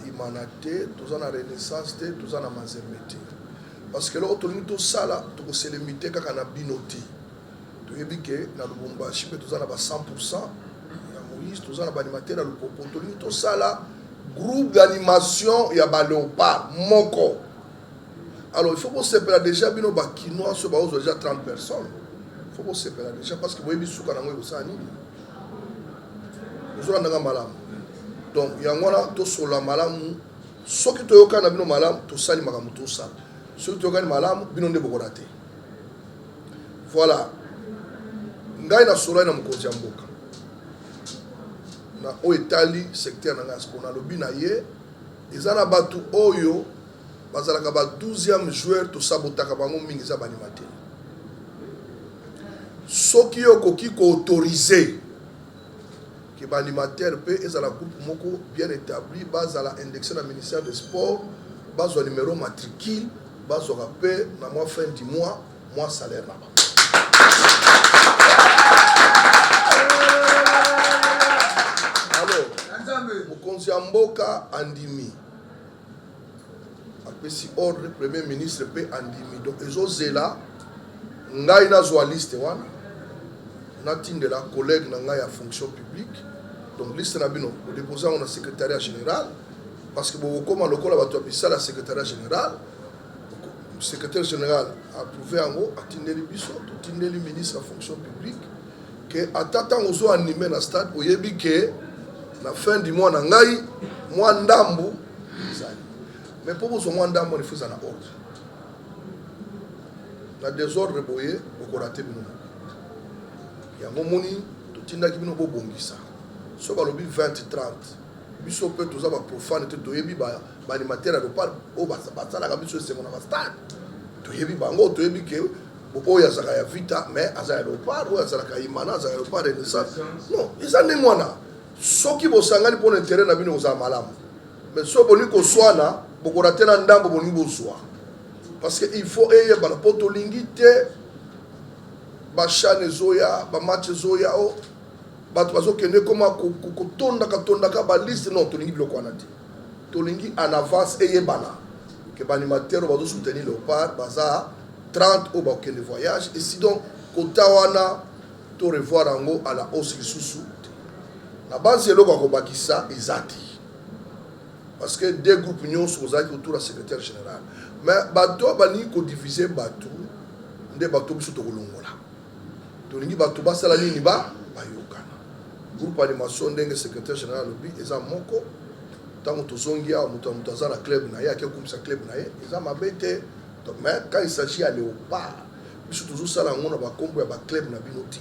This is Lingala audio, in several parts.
Imanate, tous en Renaissance, tous en Mazemete. Parce que là, tout le sala, tout se limité quand on a binoté. Tu as vu que dans le Bombashi, tous en a 100%. Moïse, tous en a animateur dans le Popo. Tout sala, groupe d'animation, il y a Léopard, Moko. Alors, il faut que se séparer déjà, bino bakinois, ce baos déjà 30 personnes. Il faut que se séparer déjà parce que vous avez vu que vous avez vu. Nous avons malam. Donc, il y a un peu de malam. Ceux qui ont un malam, tout ça, ils ont tout ça. Ceux qui ont un malam, ils ont des bokoraté. Voilà. Ngai na sura na mkonzi mboka. Na o Italie secteur na ngasko na lobi na ye. Ezana batu oyo bazalaka ba 12e joueur to sabotaka bango mingi za banimateur. Soki yo koki ko autoriser que l'animateur peut être la groupe moko bien établi, base à la indexé dans le ministère des Sports, base au numéro matricule, base au rappel, dans la fin du mois, mois salaire là-bas. Alors, Mokonzi Mboka Andimi. Après si ordre, premier ministre peut Andimi. Donc, les autres là, ngai na journaliste wana. De la collègue dans la fonction publique. Donc, liste nabino, nous déposons au secrétariat général, parce que comme le col a la secrétariat général, le secrétaire général a approuvé en haut, a tenu le ministre de la fonction publique, que à temps aux animés dans le stade, au yebi que la fin du mois, nangai, moi ndambu, mais pour vous, moi ndambu, il faut en ordre. La désordre boye, au raté bino. Il y a un moment où tu as dit que tu as si tu as 20-30, biso peut tous avoir profane te doyebi ba animateur à l'opar au basala ka biso c'est mon stade doyebi bango doyebi que bopo ya zaka ya vita mais azala l'opar ou azala ka imana azala l'opar renaissance non ils en est mona soki bosangani pour l'intérêt na bino oza malamu mais so boni ko swana bokorate na ndambo boni bozwa parce que il faut eye bana poto lingite ba chane zoya ba match zoya o bato bazokende koma kotondaka baliste non tolingi biloko wana te tolingi en avance eyebana ke baanimateur bazosoutenir Léopard baza 30 oyo bakokende voyage et si donc kota wana to revoir yango à la hausse lisusu te na base eloko ya kobakisa eza te parce que deux groupes nyonso ozalaki autour ya secrétaire général mais bato balingi kodivise bato nde bato biso tokolongola tolingi bato basala nini bayokana groupe animation ndenge secrétaire général lobi eza moko tango tozongi ya moto aza na club na ye akekumisa club na ye eza mabe te mais quand il s'agit ya Léopard biso tozosala yango na bakombo ya baclub na bino te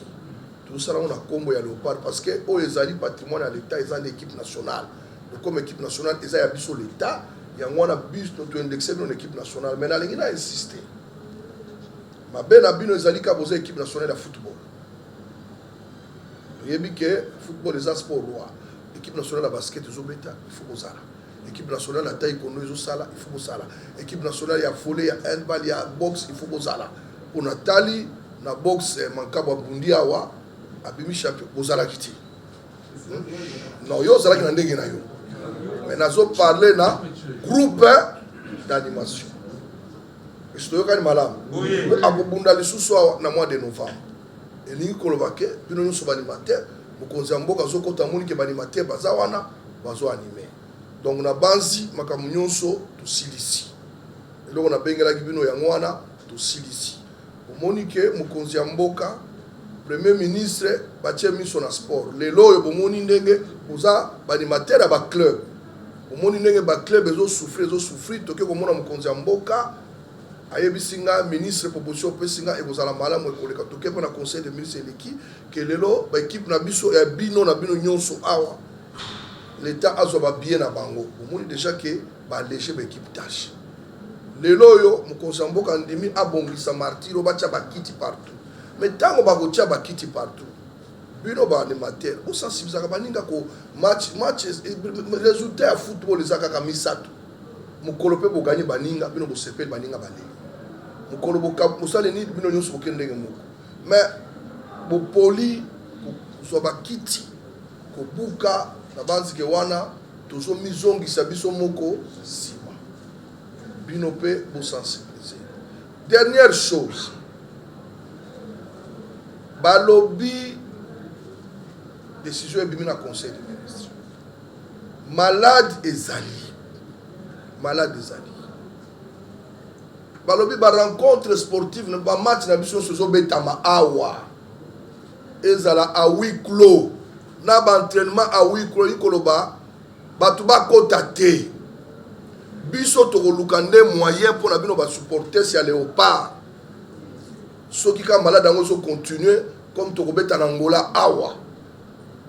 tozosala yango na kombo ya Léopard parce que oyo ezali patrimoine ya l'état eza na équipe nationale donc comme équipe nationale eza ya biso l'état yango wana biso toindexé bino na équipe nationale mais nalingi na insister mabe na bino ezali ka boza équipe nationale ya football yebi que football est un sport roi. L'équipe nationale de basket il faut que ça. L'équipe nationale de taekwondo il faut que ça. L'équipe nationale de volley, il y a handball, il y a boxe, il faut que ça. Pour Nathalie, na boxe mankabo bundi awa abimi champion bozala kiti. Non, yo zala ki ndenge na yo. Mais nazo parler na groupe d'animation. Esto yo kani malamu. Akobunda lisusu na mois de novembre. Elingi kolobake bino nyonso banimateur mokonzi mboka zokota moni ke banimateur baza wana bazo animer donc na banzi makambo nyonso tosilisi eloko na bengelaki bino yango wana tosilisi omoni ke mokonzi mboka premier ministre batie miso na sport lelo oyo bomoni ndenge oza banimateur ya baclub omoni ndenge baclub ezosouffrir toke komona mokonzi mboka ayebisinga ministre proposition pesinga ekozala malamu ekoleka toke na conseil de ministre eleki ke lelo ba équipe na biso ya bino na bino nyonso awa l'état azwa ba bien na bango omoni déjà que ba léger ba équipe tâche lelo yo mokonzi mboka ndimi abongisa martiro bacha ba kiti partout mais tango ba kotia ba kiti partout bino ba animateur o sensibiliser ba ninga ko match résultat ya football ezaka ka misato mukolo pe bo gagner baninga bino bo sepel baninga balinga mukolo bo ka musale ni bino nyonso bo kendenge moko mais bo poli so ba kiti ko buka na banzi ke wana tozo mizongisa biso moko sima bino pe bo sensibiliser. Dernière chose, balobi décision est bien à conseil des ministres. Malade ezali. Balobi ba rencontre sportive ne ba match na biso sozo betama awa. Ezala a huis clos. Na ba entraînement a huis clos ikoloba batu ba kota te. Biso to lukande moyen pour na bino ba supporter si a Léopard. Soki ka malade ngo so continuer comme to beta na Angola awa.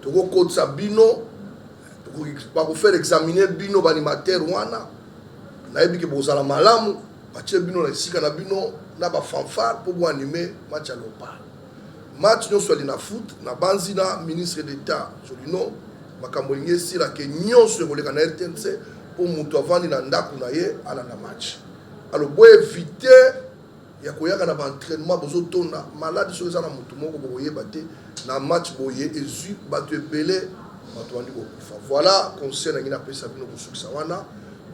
To ko kotsa bino to ko faire examiner bino ba animateur wana. Na yebi ke bozala malamu ba tie bino na sika na bino na ba fanfare pour bo animer match à Léopard. Match nous soit na foot na banzina ministre d'État Jolino makambo ngesi la ke nyonso ekoleka na RTNC pour mutu avandi na ndako na ye ala na match. Alors bo éviter ya koyaka na ba entraînement bozo tona malade so za na mutu moko boye baté na match boye ezu bato ebele bato andi ko kufa. Voilà conseil na ngina pesa bino ko sukisa wana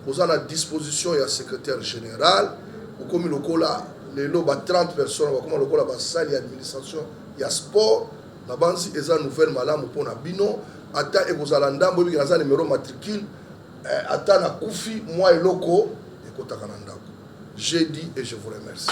poza na disposition ya secrétaire général ou comme lokola lelo ba 30 personnes comme lokola ba salle administration ya sport na banzi eza nouvelle malamu pona bino ata ekozala ndambo bi kaza numéro matricule ata na kufi moi eloko ekotaka na ndako. J'ai dit et je vous remercie.